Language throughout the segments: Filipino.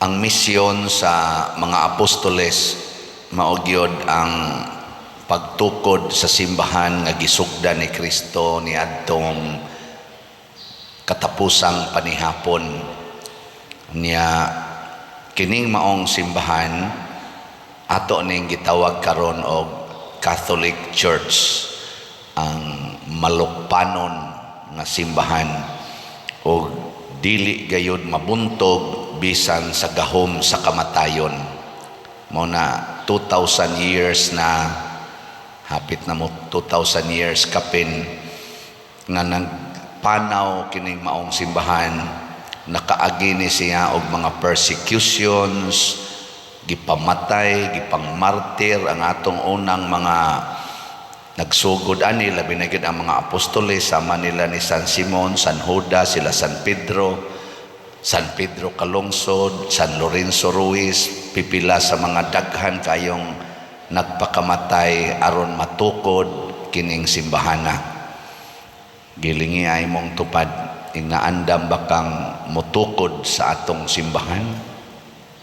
Ang misyon sa mga apostoles mao gyud ang pagtukod sa simbahan nga gisugdan ni Kristo niadtong katapusang panihapon niya. Kining maong simbahan ato ning gitawag karon og Catholic Church, ang malukpanon nga simbahan, o dili gayud mabuntog bisan sa gahom sa kamatayon. Mo na 2,000 years na, hapit na mo 2,000 years kapin nga nagpanaw kining maong simbahan. Nakaagi ni siya og mga persecutions, gipamatay, gipangmartir ang atong unang mga nagsugod ani, labi na gid ang mga apostoles, sama nila ni San Simon, San Judas, sila San Pedro Calungsod, San Lorenzo Ruiz, pipila sa mga daghan kayong nagpakamatay aron matukod kining simbahana. Gilingi ay mong tupad, inaandam bakang mutukod sa atong simbahan.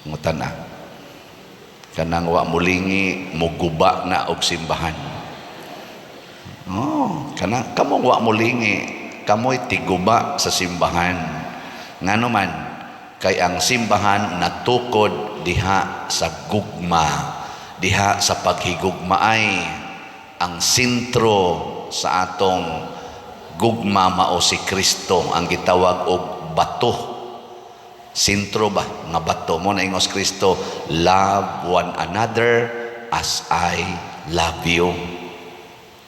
Ngutan na kanang wa mulingi muguba na og simbahan. Kana kamo wa mulingi, kamoy tiguba sa simbahan. Ngano man kay ang simbahan natukod diha sa gugma, diha sa paghigugmaay. Ang sentro sa atong gugma mao si Kristo, ang gitawag og bato. Sentro ba nga bato mo na ingos Kristo, love one another as I love you.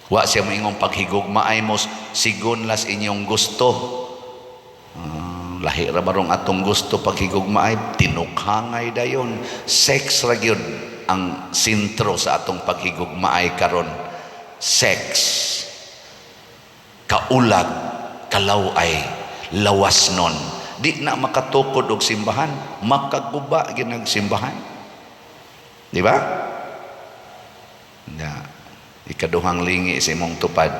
Wa siya moingong paghigugmaay mo sigon las inyong gusto. Lahi ra barong atong gusto paghigugmaay, tinukhangay dayon. Sex ra gyud ang sentro sa atong paghigugmaay karon. Sex, kaulag, kalaway, lawas nun. Di na makatukod og simbahan, makaguba ginag simbahan. Di ba? Na ikaduhang lingi sa imong tupad,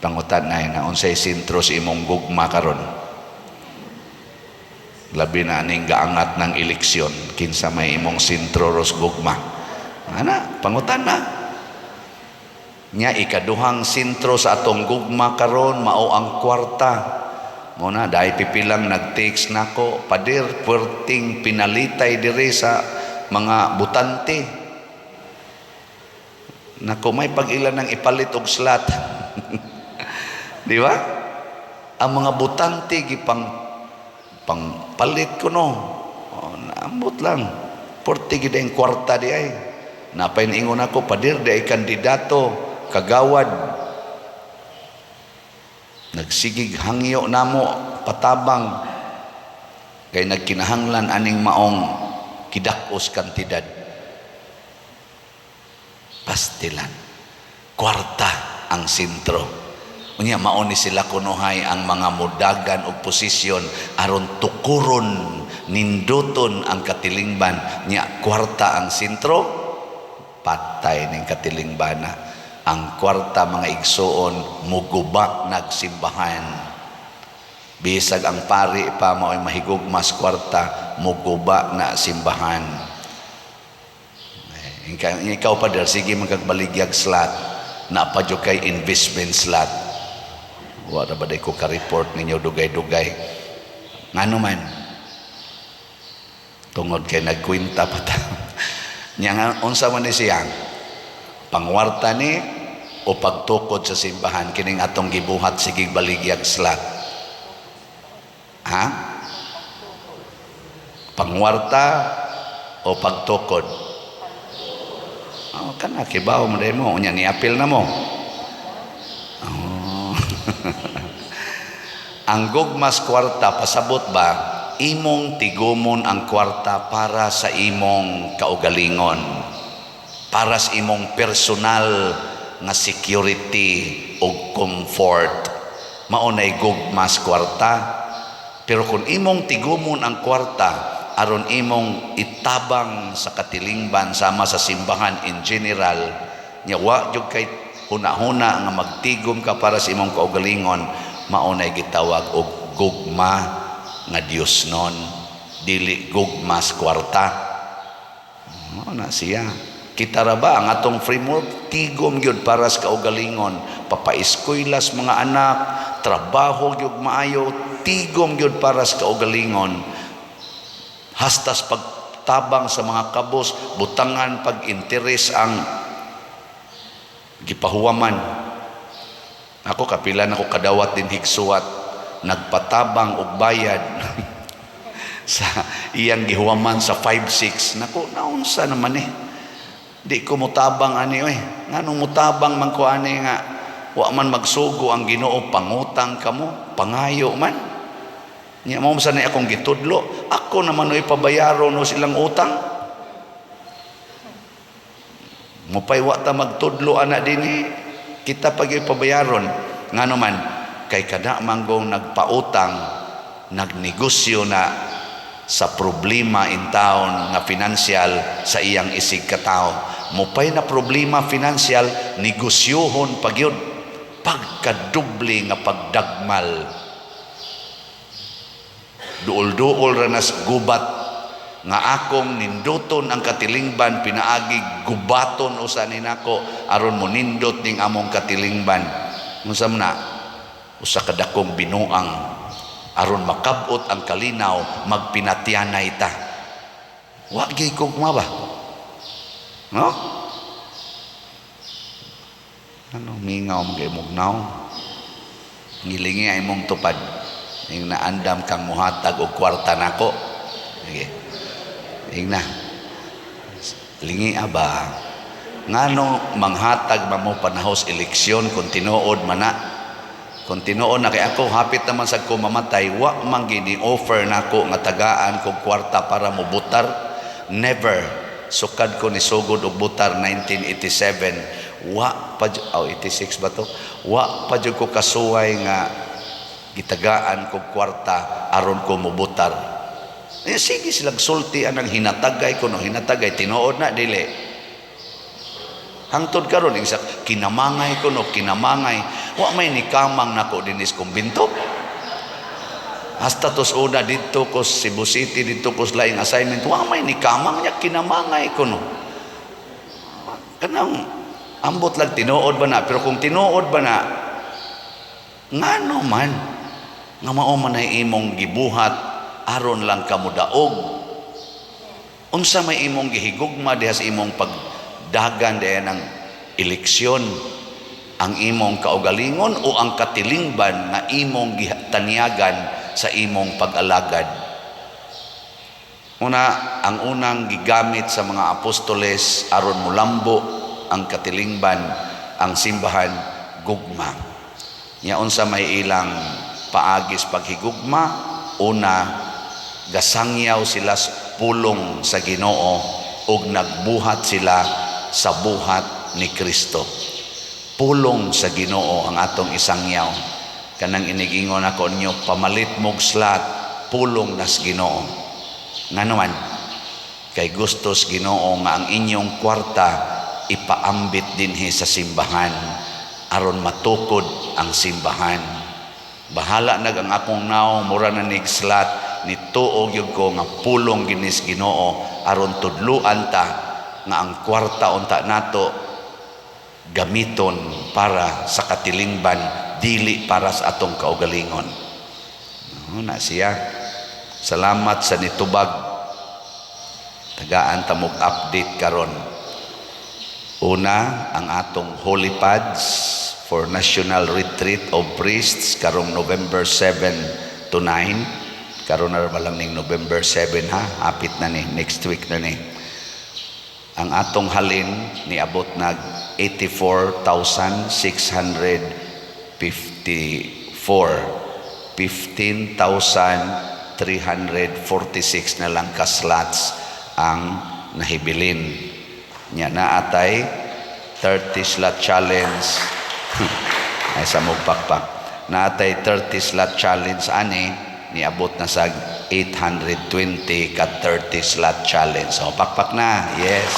pangutan na unsay sentro sa imong gugma karon. Labi na aning gaangat ng eleksyon, kinsa may imong sentro ros gugma. Ana, pangutan na. Nya ikaduhang sentro sa atong gugma karon mao ang kwarta. Mo na dai pipilang nag-text nako, padir puerting pinalitay dire sa mga butante. Nako may pag-ilan ng ipalit og slot. Di ba? Ang mga butante pangpalit ko no. Naambot lang. Porti gid ang kwarta di ay. Napay niingon ako padir di ay kandidato kagawad. Nagsigig hangyo namo patabang kay nagkinahanglan aning maong kidakos kantidad. Pastilan. Kwarta ang sentro. Unya mao ni sila kunuhay ang mga mudagan og posisyon aron tukuron ninduton ang katilingban. Nya kwarta ang sentro, patay ning katilingbana. Ang kwarta mga igsoon muguba nagsimbahan. Bisag ang pari pa mao'y mahigugmas kwarta, muguba na simbahan. Ikaw pa der, sige magkagbaligyag slot, napadyo kay investment slot. Wala ba day ko ka-report ninyo dugay-dugay. Ngano man, tungod kay nagkwinta pa ta. Nya unsa man ni siya? Pangwarta ni o pagtukod sa simbahan kining atong gibuhat sige baligyag slot. Ha? Pangwarta o pagtukod? Kana kibaw mo dai mo, unya ni apil na mo. Ang gugmas kwarta pasabot ba imong tigumon ang kwarta para sa imong kaugalingon, para sa imong personal nga security o comfort. Maunay gugmas kwarta. Pero kung imong tigumon ang kwarta aron imong itabang sa katilingban sama sa simbahan in general, nya wa jud kay huna-huna nga magtigom ka para sa imong kaugalingon, maunay gitawag og gugma nga Dios non, dili gugmas kwarta. Na siya. Kita ra ba ang atong framework tigom gyud para sa kaugalingon, papaeskwela sa mga anak, trabaho gyud maayo, tigom gyud para sa kaugalingon. Hastas pagtabang sa mga kabos, butangan pag-interes ang gipahuwaman. Ako kapila na ko kadawat din higsuwat, nagpatabang og bayad sa iyang gihuwaman sa 5-6. Nako, naunsa naman di ko mutabang ani nganong mutabang man ko ani nga wa man magsugo ang Ginoo, pangutang kamo, pangayo man. Nya mao sa ni akong gitudlo, ako naman pabayaron no silang utang. Mupay wa ta magtudlo ana dinhi, kita pag pabayaron. Ngano man kay kada manggong nagpautang, nagnegosyo na sa problema in town nga financial sa iyang isig katao. Mupay na problema financial, negosyohon pagyud, pagkadoble nga pagdagmal. Duol-duol ra nas gubat nga akong ninduton ang katilingban, pinaagi gubaton usa ni nako aron mo nindot ning among katilingban. Unsa man na usa ka dakong binuang aron makabot ang kalinaw, magpinatyanay ta. Wa gyud kugma ba? No? Ano mingaw mga imugnaw? Ngilingi ay mong tupad. Ing naandam kang muhatag og kwarta nako. Sige. Ing na. Lingi aba. Ngano manghatag mamo panahos eleksyon kung tinuod man na? Kung tinuon na kay ako, hapit naman sa ko mamatay, wa man gini offer nako nga tagaan kog kwarta para mo butar. Never. Sukad ko ni sugod og butar 1987. Wa pa 86 ba to? Wa pa jud ko kasuway nga gitagaan kog kwarta aron ko mo butar. Sige silang sulti anang hinatagay ko no, hinatagay tinuod na dili. Hangtod karon isa kinamangay ko no, kinamangay. Wa may nikamang nako dinis kumbinto. Hasta tos una dito ko Cebu City, dito ko laing assignment, wa may nikamang niya, kinamangay ko no. Kanang ambot lang tinuod ba na, pero kung tinuod ba na, ngano man nga mao man ay imong gibuhat aron lang kamo daog. Unsa may imong gihigugma diha sa imong pagdagan diha ng eleksyon, ang imong kaugalingon o ang katilingban nga imong gitanyagan sa imong pag-alagad. Una, ang unang gigamit sa mga apostoles aron mulambo ang katilingban, ang simbahan, gugma. Nya unsa may ilang paagis paghigugma, una, gasangyaw sila sa pulong sa Ginoo ug nagbuhat sila sa buhat ni Kristo. Pulong sa Ginoo ang atong isangyaw. Kanang inigingon ako ninyo, pamalit mog slat, pulong nas Ginoo. Ngano man kay gustos Ginoo nga ang inyong kwarta ipaambit dinhi sa simbahan aron matukod ang simbahan. Bahala nag ang akong naong mura na nig slat, nituog yun ko nga pulong ginis Ginoo aron tudluan ta nga ang kwarta unta nato gamiton para sa katilingban, dili para sa atong kaugalingon. Na siya. Salamat sa nitubag. Tagaan ta mog update karon. Una, ang atong holy pads for National Retreat of Priests karong November 7 to 9. Karon na ba lang ning November 7 ha? Apit na ni, next week na ni. Ang atong halin niabot nag 84,654. 15,346 na lang ka slots ang nahibilin. Nya naatay 30 slot challenge. Ay sa mugpakpak. Naatay 30 slot challenge ani niabot na sa 820 ka 30 slot challenge. So pakpak na. Yes.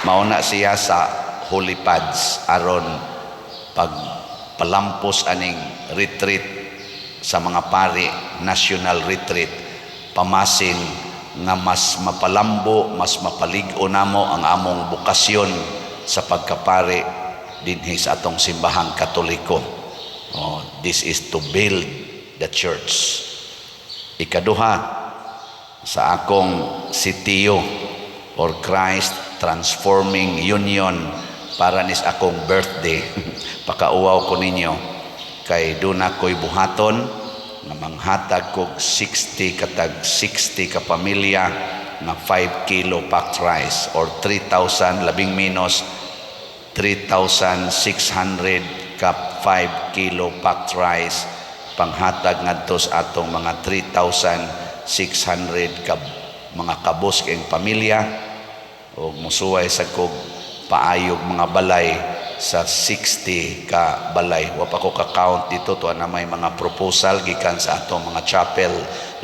Mauna siya sa holy pads aron pag palampos aning retreat sa mga pari national retreat pamasin nga mas mapalambo, mas mapalig-o namo ang among bukasyon sa pagkapari dinhi sa atong simbahang Katoliko. This is to build the church. Ikaduha, sa akong sitiyo or Christ Transforming Union para nis akong birthday pakauwaw ko ninyo kay duna ko'y buhaton nga manghatag kog 60 ka pamilya na 5 kilo packed rice or 3,000 labing minus 3,600 ka 5 kilo packed rice panghatag ngadto sa atong mga 3,600 ka mga kabos kayong pamilya o musuway sa kog paayog mga balay sa 60 ka balay. Wa pa ko ka-count dito to na may mga proposal gikan sa atong mga chapel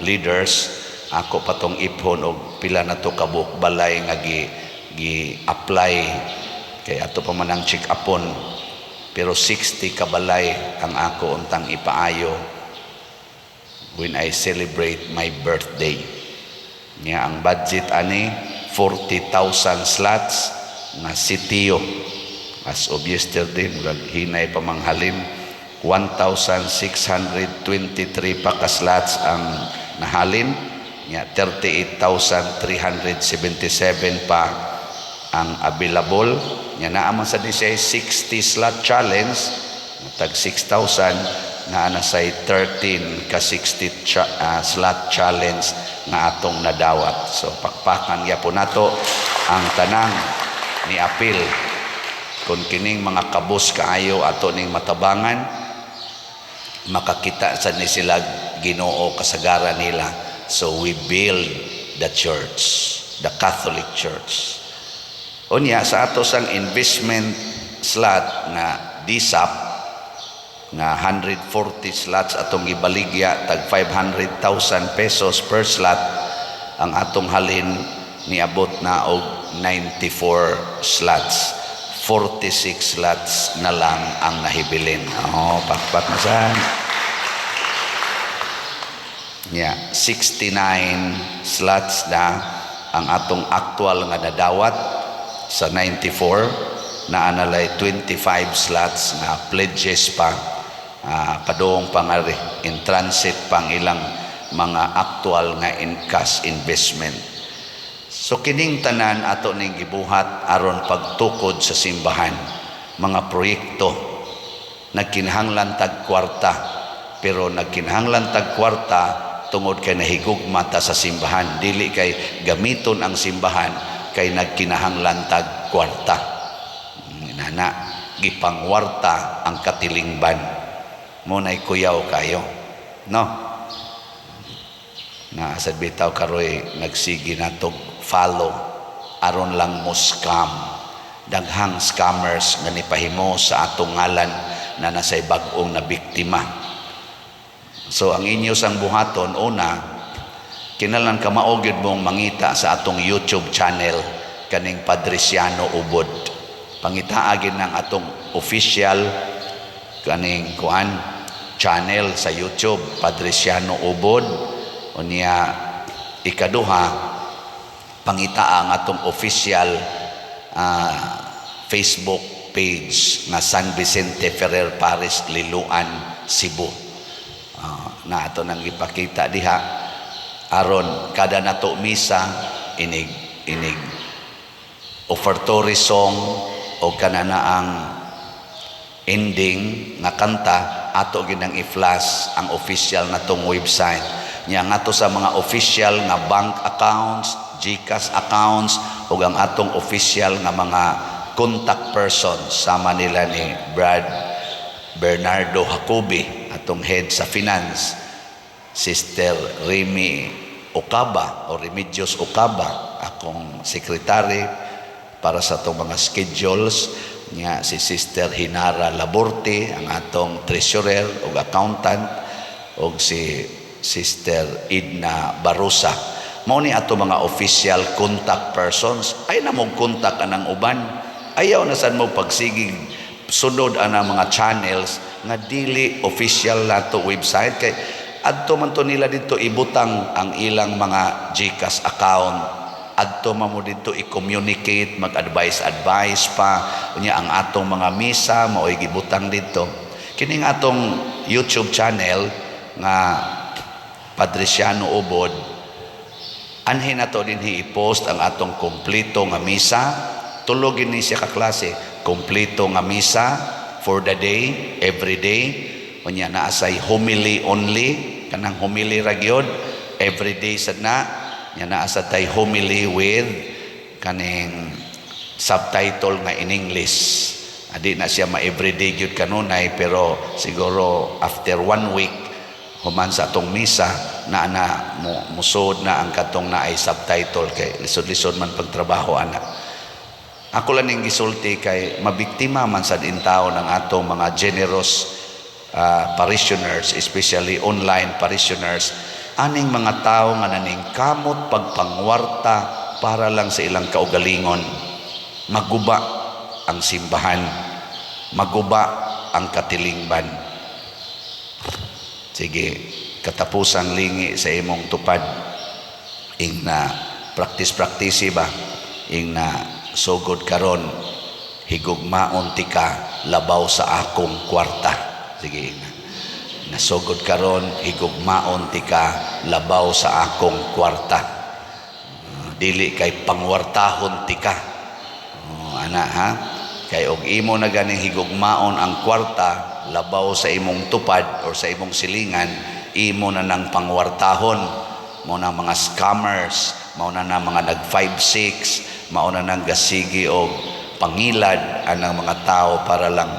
leaders. Ako patong iphon og pila na to kabuk balay nga gi-apply kay ato pa man ang check upon. Pero 60 ka balay ang ako untang ipaayo when I celebrate my birthday. Nga ang budget ani 40,000 slots na sitiyo. As of yesterday, hinay pamanghalin, 1,623 pa ka slots ang nahalin, 38,377 pa ang available. Naaman sa disay 60 slot challenge, tag 6,000 na anasay 13 ka 60 slot challenge na atong nadawat. So pakpakan gyapon nato ang tanang ni apil kung kining mga kabus kaayo ato ning matabangan makakita sa ni sila Ginoo kasagaran nila. So we build the church, the Catholic Church. Unya sa ato sang investment slot na DSAP na 140 slots atong gibaligya tag 500,000 pesos per slot ang atong halin niabot na og 94 slots. 46 slots na lang ang nahibilin. Pakpak na saan. 69 slots na ang atong actual nga nadawat sa 94 na analay 25 slots na pledges pa padong pangari in transit pang ilang mga actual nga in cash investment. So kining tanan ato ning gibuhat aron pagtukod sa simbahan, mga proyekto nagkinahanglan tag kwarta, pero nagkinahanglan tag kwarta tungod kay nahigugma ta sa simbahan, dili kay gamiton ang simbahan kay nagkinahanglan tag kwarta. Nana gipangwarta ang katilingban. Munay kuyaw kayo, no? Na asad bitaw karoy nagsigi natog follow aron lang mo scam. Daghang scammers nga nipahimo sa atong ngalan na nasay bag-ong na biktima. So ang inyo sang buhaton, una, kinahanglan ka mao gyud mong mangita sa atong YouTube channel kaning Padresiano Ubod. Pangitaa gyud ng atong official kaning channel sa YouTube Padresiano Ubod. Unya ikaduha, pangitaa ang atong official Facebook page na San Vicente Ferrer Paris Liloan Cebu. Na ato nang ipakita diha aron kada nato misa inig offertory song o kanana ang ending nga kanta ato ginang i-flash ang official natong website nya nga to sa mga official nga bank accounts, GCash accounts ug ang atong official nga mga contact persons sama nila ni Brad Bernardo Jacobi atong head sa finance, Sister Remy Ocaba o Remedios Ocaba akong secretary para sa atong mga schedules, nga si Sister Hinara Laborte ang atong treasurer ug accountant ug si Sister Edna Barusa. Mao ni ato mga official contact persons. Ay na mo contact anang uban. Ayaw na sad mo pagsigig sunod ana mga channels nga dili official nato website kay adto man to nila dito ibutang ang ilang mga GCash account, adto man mo dito i-communicate, mag-advise pa unya ang atong mga misa mao'y gibutang dito. Kining atong YouTube channel nga Padre Siano Ubod, anhin na to din i-post ang atong kompleto nga misa. Tulogin ni siya ka klase, kompleto nga misa for the day, every day. Unya na asay homily only, kanang homily ra gyud every day sad na. Nya na asa tay homily with kaning subtitle nga in English. Adi na siya ma everyday gyud kanunay, pero siguro after 1 week human sa atong misa na musod na ang katong na ay subtitle kay lisod-lisod man pagtrabaho ana. Ako lang ning gisulti kay mabiktima man sad intaw ng atong mga generous parishioners, especially online parishioners, aning mga tao nga naning kamot pagpangwarta para lang sa ilang kaugalingon. Maguba ang simbahan, maguba ang katilingban. Sige, katapusan lingi sa imong tupad. Ing na practice ba? Ing na sugod karon higugmaon ti ka labaw sa akong kwarta. Sige na sugod karon higugmaon ti ka labaw sa akong kwarta. Dili kay pangwartahon ti ka. Ana ha, kay og imo na ganing higugmaon ang kwarta labaw sa imong tupad or sa imong silingan, imo na nang pangwartahon. Mao na mga scammers, mao na mga nag 5-6, mao na nang gasigi og pangilad anang mga tao para lang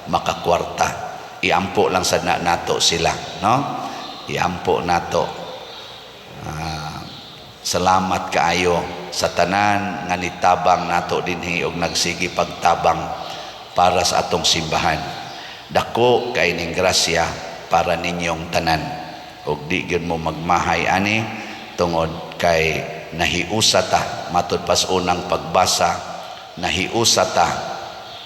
makakwarta. Iampo lang sad nato sila, no? Iampo nato. Salamat kaayo sa tanan nga nitabang nato dinhi og nagsigi pagtabang para sa atong simbahan. Dako kay ning grasya para ninyong tanan, og di gyud mo magmahay ani tungod kay nahiusa ta matud pas unang pagbasa, nahiusa ta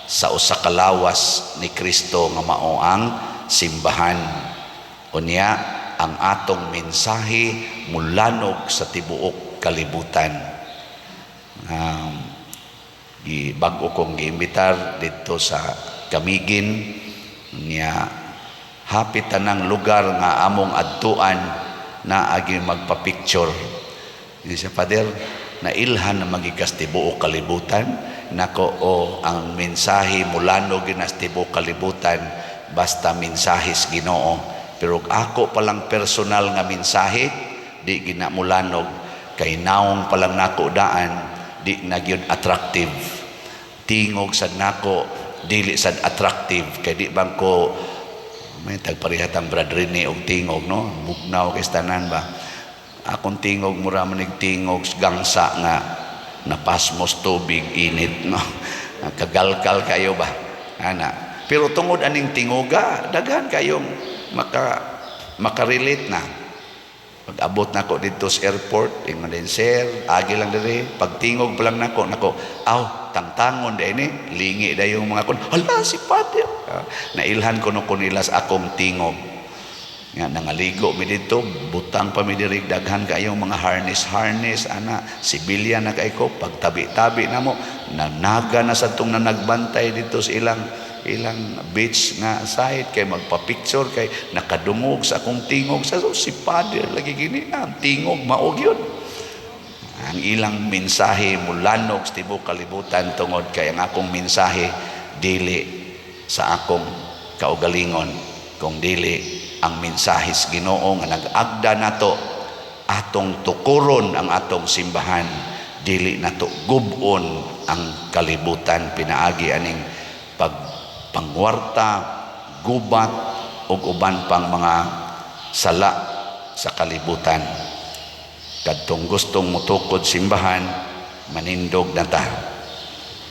sa usa ka lawas ni Kristo nga mao ang simbahan. Unya ang atong mensahe mulanog sa tibuok kalibutan. Bago kong giimbitar dito sa Camiguin, niya hapit tanang lugar nga among adtuan na agi magpa-picture. Ni siya, Father, nailhan na magikas tibuok kalibutan. Nako ang mensahe mulanog ginas tibuok kalibutan basta mensahis Ginoo. Pero ako palang personal nga mensahe di gina mulanog kay naong palang nako daan di na gyud attractive. Tingog sad nako dili sad attractive kay di bang ko may tagparihatang Brother ni og tingog, no? Bugnaw kay tanan ba. Akong tingog mura manig tingog gangsa nga napasmos tubig init, no? Kagalkal kayo ba ana. Pero tungod aning tingoga daghan kayong makarelate na. Pag abot nako dito sa airport, ingon din sir, agi lang diri, pag tingog pa lang nako, tangtangon day ni, lingi day yung mga kon, hala si Father. Nailhan ko no nila sa akong tingog. Nga nangaligo mi dito, butang pa mi diri daghan kayong mga harness ana, sibilya na kay ko, pag tabi-tabi na mo, nanaga na sa tong nagbantay dito sa ilang beach nga side kay magpa-picture kay nakadungog sa akong tingog sa si Father lagi gini na tingog maog yun. Ang ilang mensahe mulanog sa tibuok kalibutan tungod kay ang akong mensahe dili sa akong kaugalingon kung dili ang mensahis Ginoo nga nag-agda nato atong tukuron ang atong simbahan, dili nato gubon ang kalibutan pinaagi aning pangwarta, gubat ug uban pang mga sala sa kalibutan. Kadtong gustong mutukod simbahan, manindog na ta.